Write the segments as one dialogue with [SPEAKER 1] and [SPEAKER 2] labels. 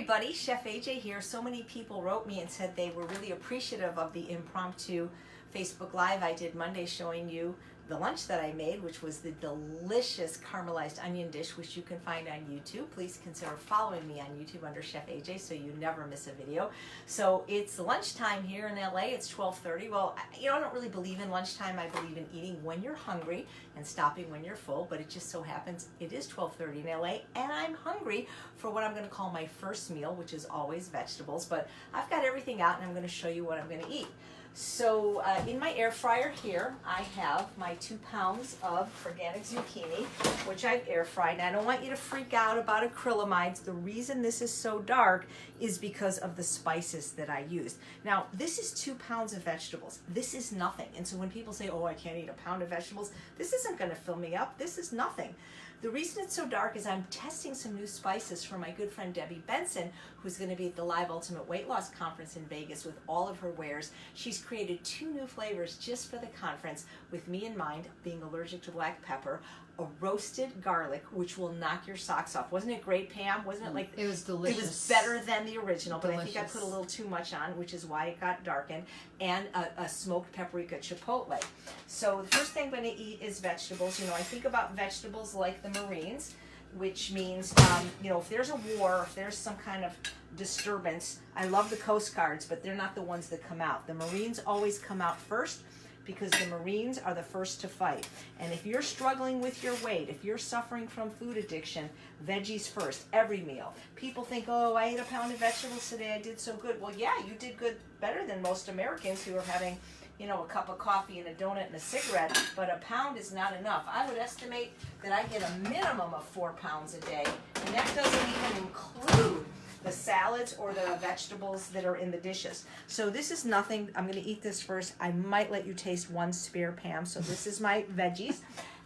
[SPEAKER 1] everybody, Chef AJ here. So many people wrote me and said they were really appreciative of the impromptu Facebook Live I did Monday showing you the lunch that I made, which was the delicious caramelized onion dish, which you can find on YouTube. Please consider following me on YouTube under Chef AJ so you never miss a video. So it's lunchtime here in LA. It's 12:30. Well, I don't really believe in lunchtime. I believe in eating when you're hungry and stopping when you're full, but it just so happens it is 12:30 in LA and I'm hungry for what I'm going to call my first meal, which is always vegetables, but I've got everything out and I'm going to show you what I'm going to eat. So in my air fryer here, I have my 2 pounds of organic zucchini, which I've air fried. Now, I don't want you to freak out about acrylamides. The reason this is so dark is because of the spices that I used. Now, this is 2 pounds of vegetables. This is nothing. And so when people say, oh, I can't eat a pound of vegetables, this isn't going to fill me up. This is nothing. The reason it's so dark is I'm testing some new spices for my good friend Debbie Benson, who's going to be at the Live Ultimate Weight Loss Conference in Vegas with all of her wares. She's created 2 new flavors just for the conference with me in mind, being allergic to black pepper, a roasted garlic, which will knock your socks off. Wasn't it great, Pam? Wasn't it like...
[SPEAKER 2] It was delicious.
[SPEAKER 1] It was better than the original, but
[SPEAKER 2] Delicious.
[SPEAKER 1] I think I put a little too much on, which is why it got darkened, and a smoked paprika chipotle. So the first thing I'm going to eat is vegetables. I think about vegetables like the Marines, which means, if there's a war, if there's some kind of disturbance, I love the Coast Guards, but they're not the ones that come out. The Marines always come out first, because the Marines are the first to fight. And if you're struggling with your weight, if you're suffering from food addiction, veggies first, every meal. People think, oh, I ate a pound of vegetables today, I did so good. Well, yeah, you did good, better than most Americans who are having, a cup of coffee and a donut and a cigarette, but a pound is not enough. I would estimate that I get a minimum of 4 pounds a day, and that doesn't even include the salads or the vegetables that are in the dishes. So this is nothing. I'm going to eat this first. I might let you taste one spare, Pam. So this is my veggies.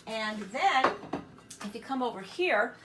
[SPEAKER 1] And then if you come over here,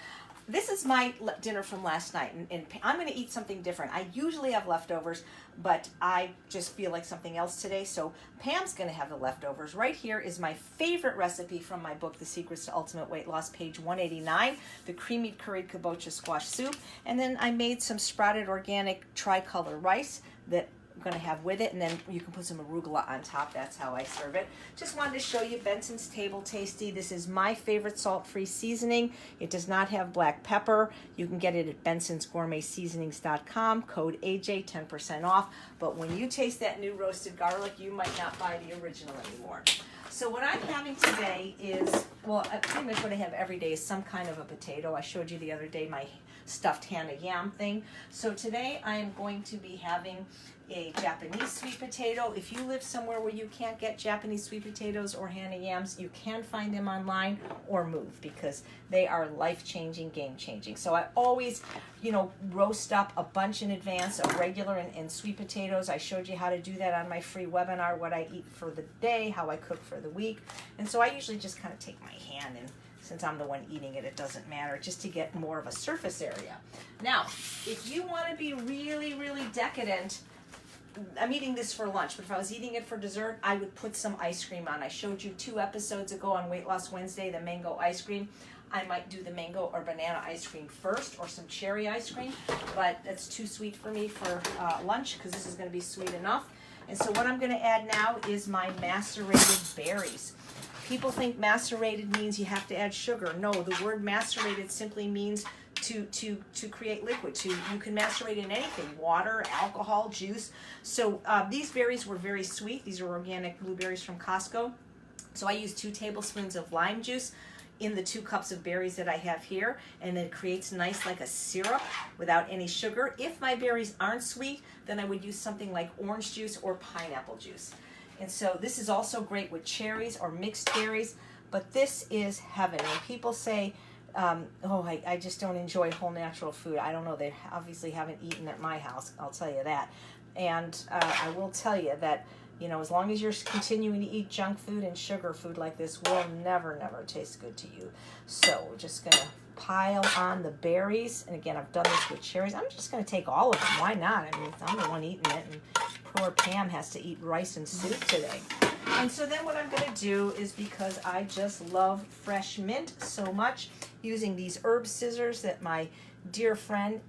[SPEAKER 1] this is my dinner from last night, and I'm going to eat something different. I usually have leftovers, but I just feel like something else today, so Pam's going to have the leftovers. Right here is my favorite recipe from my book, The Secrets to Ultimate Weight Loss, page 189, the creamy curried Kabocha squash soup, and then I made some sprouted organic tricolor rice that I'm going to have with it, and then you can put some arugula on top. That's how I serve it. Just wanted to show you Benson's Table Tasty. This is my favorite salt-free seasoning. It does not have black pepper. You can get it at bensonsgourmetseasonings.com. Code AJ, 10% off. But when you taste that new roasted garlic, you might not buy the original anymore. So what I'm having today is, pretty much what I have every day is some kind of a potato. I showed you the other day my stuffed Hannah yam thing. So today I am going to be having a Japanese sweet potato. If you live somewhere where you can't get Japanese sweet potatoes or Hannah yams, you can find them online or move, because they are life-changing, game-changing. So I always, roast up a bunch in advance of regular and sweet potatoes. I showed you how to do that on my free webinar, what I eat for the day, how I cook for the week. And so I usually just kind of take my hand, and since I'm the one eating it, it doesn't matter, just to get more of a surface area. Now, if you want to be really, really decadent, I'm eating this for lunch, but if I was eating it for dessert, I would put some ice cream on. I showed you 2 episodes ago on Weight Loss Wednesday, the mango ice cream. I might do the mango or banana ice cream first, or some cherry ice cream, but that's too sweet for me for lunch, because this is going to be sweet enough. And so what I'm going to add now is my macerated berries. People think macerated means you have to add sugar. No, the word macerated simply means to create liquid. You can macerate in anything, water, alcohol, juice. So these berries were very sweet. These are organic blueberries from Costco. So I used 2 tablespoons of lime juice in the 2 cups of berries that I have here, and it creates nice, like a syrup without any sugar. If my berries aren't sweet, then I would use something like orange juice or pineapple juice. And so this is also great with cherries or mixed berries, but this is heaven. When people say, I just don't enjoy whole natural food, I don't know, they obviously haven't eaten at my house, I'll tell you that. And I will tell you that, as long as you're continuing to eat junk food and sugar food like this, will never, never taste good to you. So we're just going to pile on the berries. And again, I've done this with cherries. I'm just going to take all of them. Why not? I mean, I'm the one eating it, and poor Pam has to eat rice and soup today. And so then what I'm going to do is, because I just love fresh mint so much, using these herb scissors that my dear friend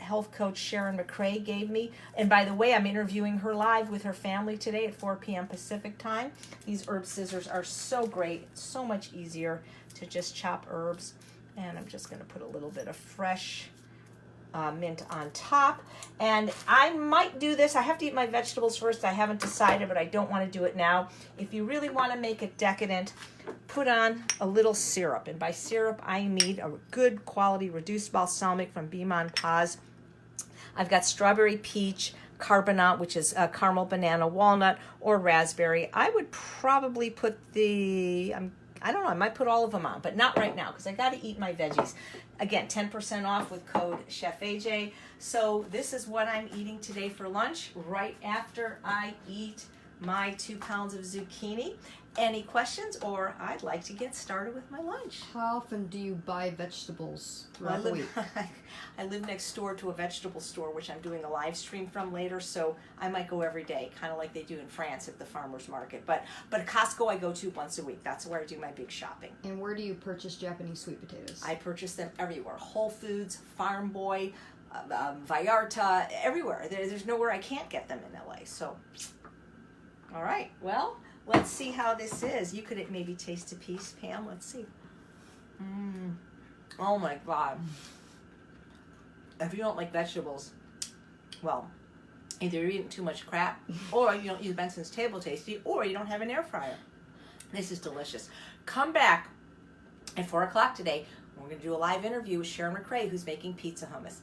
[SPEAKER 1] health coach Sharon McCrae gave me. And by the way, I'm interviewing her live with her family today at 4 p.m. Pacific time. These herb scissors are so great. It's so much easier to just chop herbs. And I'm just going to put a little bit of fresh mint on top. And I might do this. I have to eat my vegetables first. I haven't decided, but I don't want to do it now. If you really want to make it decadent, put on a little syrup. And by syrup, I mean a good quality reduced balsamic from Be Mon Paz. I've got strawberry peach, carbonate, which is caramel banana walnut, or raspberry. I would probably put I don't know, I might put all of them on, but not right now because I got to eat my veggies. Again, 10% off with code Chef AJ. So this is what I'm eating today for lunch right after I eat my 2 pounds of zucchini. Any questions, or I'd like to get started with my lunch.
[SPEAKER 2] How often do you buy vegetables throughout the week?
[SPEAKER 1] I live next door to a vegetable store, which I'm doing a live stream from later, so I might go every day, kind of like they do in France at the farmer's market. But Costco I go to once a week. That's where I do my big shopping.
[SPEAKER 2] And where do you purchase Japanese sweet potatoes?
[SPEAKER 1] I purchase them everywhere. Whole Foods, Farm Boy, Vallarta, everywhere. There's nowhere I can't get them in LA. So, all right, well, let's see how this is. You could maybe taste a piece, Pam. Let's see. Oh my God. If you don't like vegetables, well, either you're eating too much crap, or you don't use Benson's Table Tasty, or you don't have an air fryer. This is delicious. Come back at 4 o'clock today. We're going to do a live interview with Sharon McCrae, who's making pizza hummus.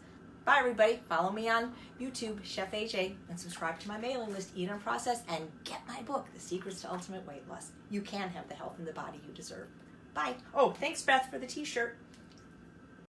[SPEAKER 1] Bye, everybody. Follow me on YouTube, Chef AJ, and subscribe to my mailing list, Eat and Process, and get my book, The Secrets to Ultimate Weight Loss. You can have the health and the body you deserve. Bye. Oh, thanks, Beth, for the t-shirt.